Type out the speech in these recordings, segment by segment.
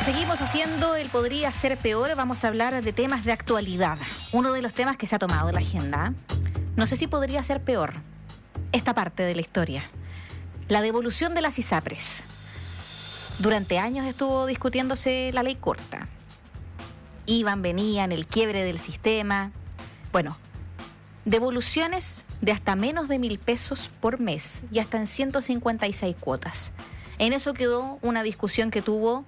Seguimos haciendo el Podría Ser Peor. Vamos a hablar de temas de actualidad. Uno de los temas que se ha tomado en la agenda. No sé si podría ser peor esta parte de la historia. La devolución de las ISAPRES. Durante años estuvo discutiéndose la ley corta. Iban, venían, el quiebre del sistema. Bueno, devoluciones de hasta menos de 1.000 pesos por mes y hasta en 156 cuotas. En eso quedó una discusión que tuvo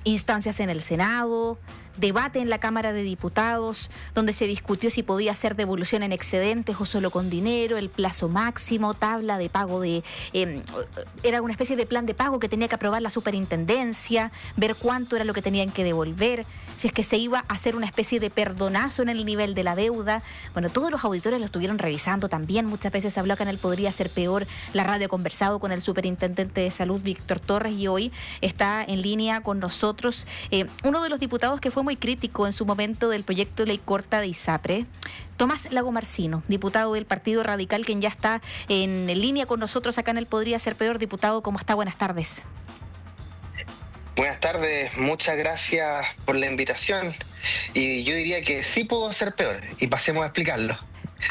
instancias en el Senado, debate en la Cámara de Diputados, donde se discutió si podía hacer devolución en excedentes o solo con dinero, el plazo máximo, tabla de pago era una especie de plan de pago que tenía que aprobar la superintendencia, ver cuánto era lo que tenían que devolver, si es que se iba a hacer una especie de perdonazo en el nivel de la deuda. Bueno, todos los auditores lo estuvieron revisando también, muchas veces se habló que en el Podría Ser Peor. La radio ha conversado con el superintendente de salud, Víctor Torres, y hoy está en línea con nosotros uno de los diputados que fue muy crítico en su momento del proyecto de ley corta de ISAPRE, Tomás Lagomarsino, diputado del Partido Radical, quien ya está en línea con nosotros acá en el Podría Ser Peor. Diputado, ¿cómo está? Buenas tardes. Buenas tardes, muchas gracias por la invitación. Y yo diría que sí pudo ser peor, y pasemos a explicarlo.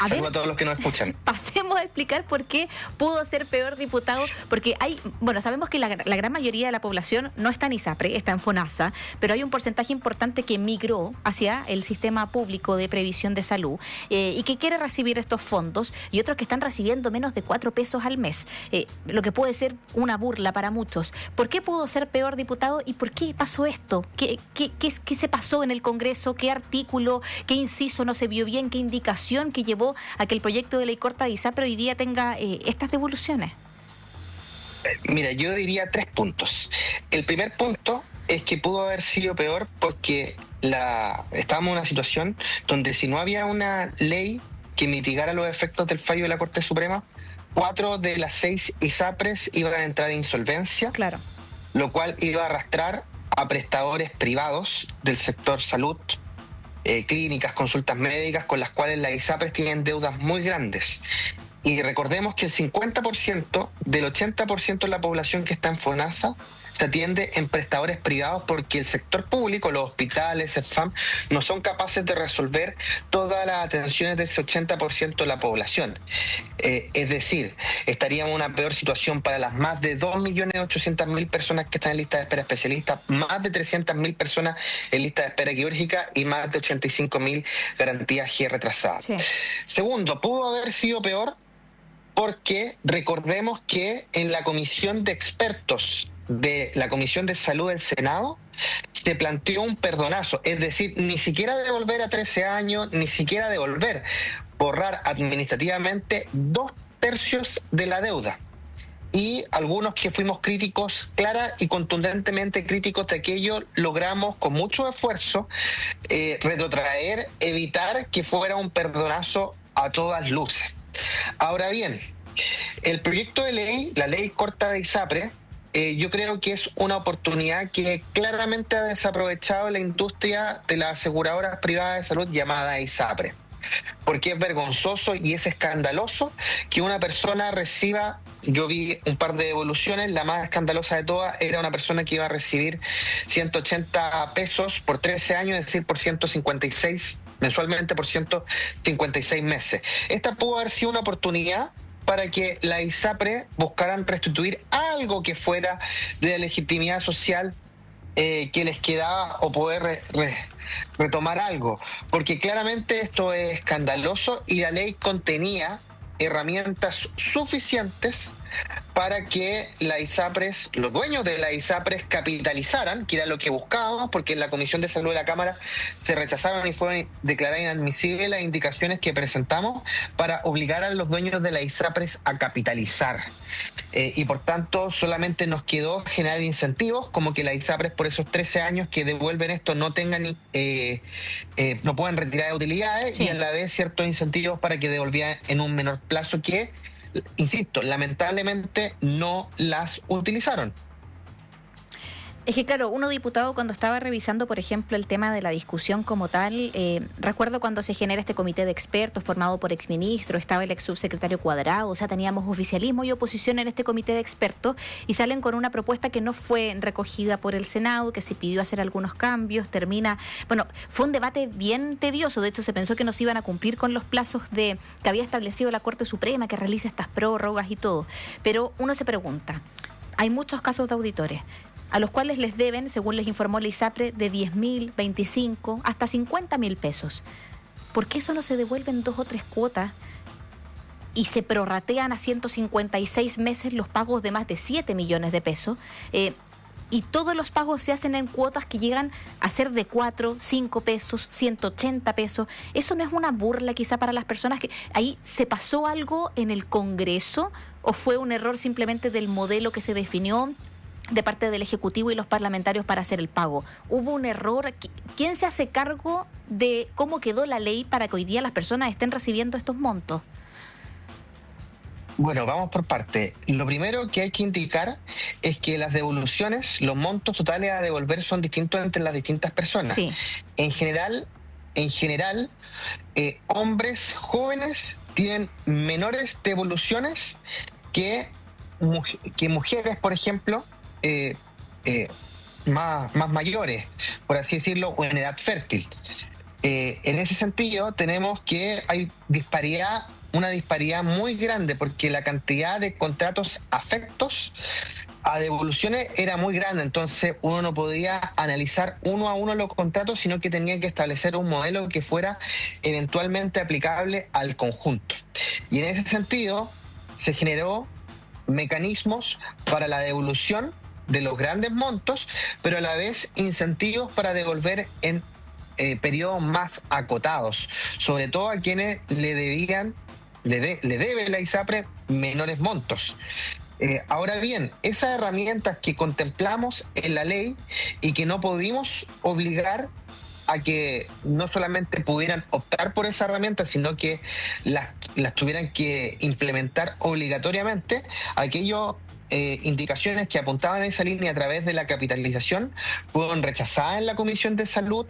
Saludos a todos los que nos escuchan. Pasemos a explicar por qué pudo ser peor, diputado, porque sabemos que la gran mayoría de la población no está en ISAPRE, está en FONASA, pero hay un porcentaje importante que migró hacia el sistema público de previsión de salud y que quiere recibir estos fondos, y otros que están recibiendo menos de 4 pesos al mes, lo que puede ser una burla para muchos. ¿Por qué pudo ser peor, diputado, y por qué pasó esto? ¿Qué se pasó en el Congreso? ¿Qué artículo, qué inciso no se vio bien? ¿Qué indicación que llevó a que el proyecto de ley corta de ISAPRE hoy día tenga estas devoluciones? Mira, yo diría 3 puntos. El primer punto es que pudo haber sido peor porque estábamos en una situación donde si no había una ley que mitigara los efectos del fallo de la Corte Suprema, 4 de las 6 ISAPRES iban a entrar en insolvencia, claro, lo cual iba a arrastrar a prestadores privados del sector salud, clínicas, consultas médicas, con las cuales las ISAPRES tienen deudas muy grandes. Y recordemos que el 50% del 80% de la población que está en FONASA se atiende en prestadores privados porque el sector público, los hospitales, el FAM, no son capaces de resolver todas las atenciones de ese 80% de la población. Es decir, estaríamos en una peor situación para las más de 2.800.000 personas que están en lista de espera especialista, más de 300.000 personas en lista de espera quirúrgica y más de 85.000 garantías G retrasadas. Sí. Segundo, pudo haber sido peor porque recordemos que en la comisión de expertos de la Comisión de Salud del Senado se planteó un perdonazo, es decir, ni siquiera devolver a 13 años, ni siquiera borrar administrativamente 2/3 de la deuda. Y algunos que fuimos críticos, clara y contundentemente críticos de aquello, logramos con mucho esfuerzo retrotraer, evitar que fuera un perdonazo a todas luces. Ahora bien, el proyecto de ley, la ley corta de ISAPRE, yo creo que es una oportunidad que claramente ha desaprovechado la industria de las aseguradoras privadas de salud llamada ISAPRE. Porque es vergonzoso y es escandaloso que una persona reciba, yo vi un par de devoluciones, la más escandalosa de todas era una persona que iba a recibir 180 pesos por 13 años, es decir, por 156 mensualmente por 156 meses. Esta pudo haber sido una oportunidad para que la ISAPRE buscaran restituir algo que fuera de la legitimidad social que les quedaba, o poder retomar algo, porque claramente esto es escandaloso y la ley contenía herramientas suficientes para que la ISAPRES, los dueños de la ISAPRES, capitalizaran, que era lo que buscábamos, porque en la Comisión de Salud de la Cámara se rechazaron y fueron declaradas inadmisibles las indicaciones que presentamos para obligar a los dueños de la ISAPRES a capitalizar. Y por tanto solamente nos quedó generar incentivos, como que la ISAPRES por esos 13 años que devuelven esto no tengan, no puedan retirar de utilidades, sí, y a la vez ciertos incentivos para que devolvieran en un menor plazo que, insisto, lamentablemente no las utilizaron. Es que claro, uno diputado cuando estaba revisando, por ejemplo, el tema de la discusión como tal, recuerdo cuando se genera este comité de expertos formado por exministros, estaba el ex subsecretario Cuadrado, o sea, teníamos oficialismo y oposición en este comité de expertos y salen con una propuesta que no fue recogida por el Senado, que se pidió hacer algunos cambios, fue un debate bien tedioso, de hecho se pensó que no se iban a cumplir con los plazos que había establecido la Corte Suprema, que realiza estas prórrogas y todo, pero uno se pregunta, hay muchos casos de auditores a los cuales les deben, según les informó la ISAPRE, de 10.000, 25, hasta 50.000 pesos. ¿Por qué eso no se devuelve en 2 o 3 cuotas y se prorratean a 156 meses los pagos de más de 7 millones de pesos? Y todos los pagos se hacen en cuotas que llegan a ser de 4, 5 pesos, 180 pesos. ¿Eso no es una burla quizá para las personas que ahí se pasó algo en el Congreso o fue un error simplemente del modelo que se definió de parte del Ejecutivo y los parlamentarios para hacer el pago? ¿Hubo un error? ¿Quién se hace cargo de cómo quedó la ley para que hoy día las personas estén recibiendo estos montos? Bueno, vamos por parte. Lo primero que hay que indicar es que las devoluciones, los montos totales a devolver son distintos entre las distintas personas. Sí. En general, hombres jóvenes tienen menores devoluciones que mujeres, por ejemplo, más mayores, por así decirlo, o en edad fértil. En ese sentido, tenemos que hay una disparidad muy grande, porque la cantidad de contratos afectos a devoluciones era muy grande, entonces uno no podía analizar uno a uno los contratos, sino que tenía que establecer un modelo que fuera eventualmente aplicable al conjunto. Y en ese sentido, se generó mecanismos para la devolución de los grandes montos, pero a la vez incentivos para devolver en periodos más acotados, sobre todo a quienes le debe la ISAPRE menores montos. Ahora bien, esas herramientas que contemplamos en la ley y que no pudimos obligar a que no solamente pudieran optar por esa herramienta, sino que las tuvieran que implementar obligatoriamente, aquellos indicaciones que apuntaban en esa línea a través de la capitalización fueron rechazadas en la Comisión de Salud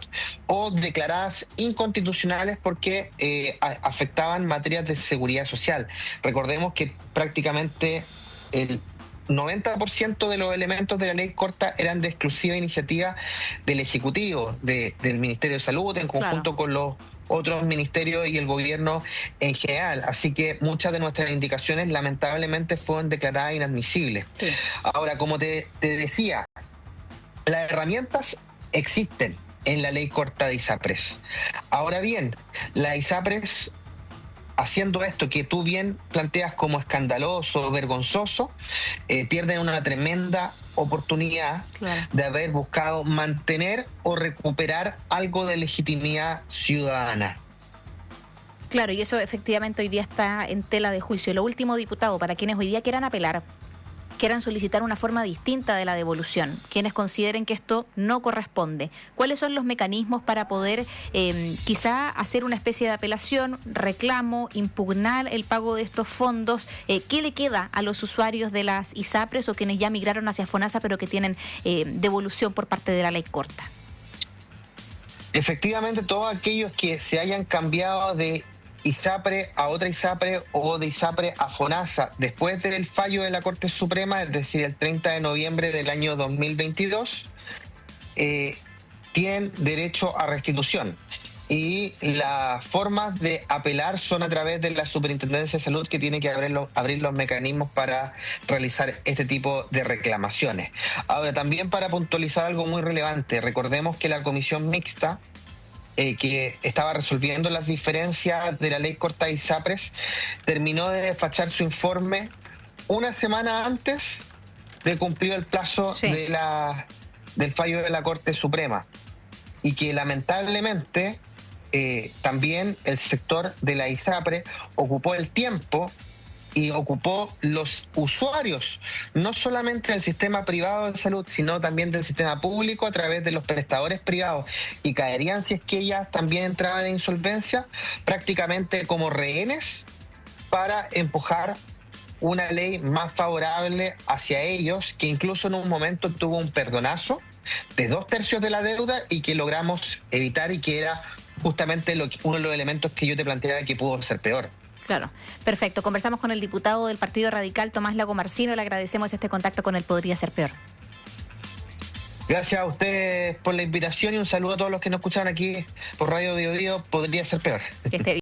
o declaradas inconstitucionales porque afectaban materias de seguridad social. Recordemos que prácticamente el 90% de los elementos de la ley corta eran de exclusiva iniciativa del Ejecutivo, del Ministerio de Salud, en conjunto con los otros ministerios y el gobierno en general. Así que muchas de nuestras indicaciones lamentablemente fueron declaradas inadmisibles. Sí. Ahora, como te decía, las herramientas existen en la ley corta de ISAPRES. Ahora bien, la ISAPRES, haciendo esto que tú bien planteas como escandaloso, vergonzoso, pierden una tremenda oportunidad de haber buscado mantener o recuperar algo de legitimidad ciudadana. Claro, y eso efectivamente hoy día está en tela de juicio. Lo último, diputado, para quienes hoy día quieran apelar, quieran solicitar una forma distinta de la devolución, quienes consideren que esto no corresponde, ¿cuáles son los mecanismos para poder quizá hacer una especie de apelación, reclamo, impugnar el pago de estos fondos? ¿Qué le queda a los usuarios de las ISAPRES o quienes ya migraron hacia FONASA pero que tienen devolución por parte de la ley corta? Efectivamente, todos aquellos que se hayan cambiado de ISAPRE a otra ISAPRE o de ISAPRE a FONASA después del fallo de la Corte Suprema, es decir, el 30 de noviembre del año 2022, tienen derecho a restitución. Y las formas de apelar son a través de la Superintendencia de Salud, que tiene que abrir los mecanismos para realizar este tipo de reclamaciones. Ahora, también para puntualizar algo muy relevante, recordemos que la comisión mixta que estaba resolviendo las diferencias de la ley corta de ISAPRES, terminó de despachar su informe una semana antes de cumplir el plazo del fallo de la Corte Suprema, y que lamentablemente también el sector de la ISAPRE ocupó el tiempo y ocupó los usuarios, no solamente del sistema privado de salud, sino también del sistema público a través de los prestadores privados, y caerían, si es que ellas también entraban en insolvencia, prácticamente como rehenes para empujar una ley más favorable hacia ellos, que incluso en un momento tuvo un perdonazo de 2/3 de la deuda y que logramos evitar, y que era justamente uno de los elementos que yo te planteaba que pudo ser peor. Claro, perfecto. Conversamos con el diputado del Partido Radical, Tomás Lagomarsino. Le agradecemos este contacto con él. Podría ser peor. Gracias a ustedes por la invitación y un saludo a todos los que nos escuchaban aquí por Radio Bio Bio. Podría ser peor. Que esté bien.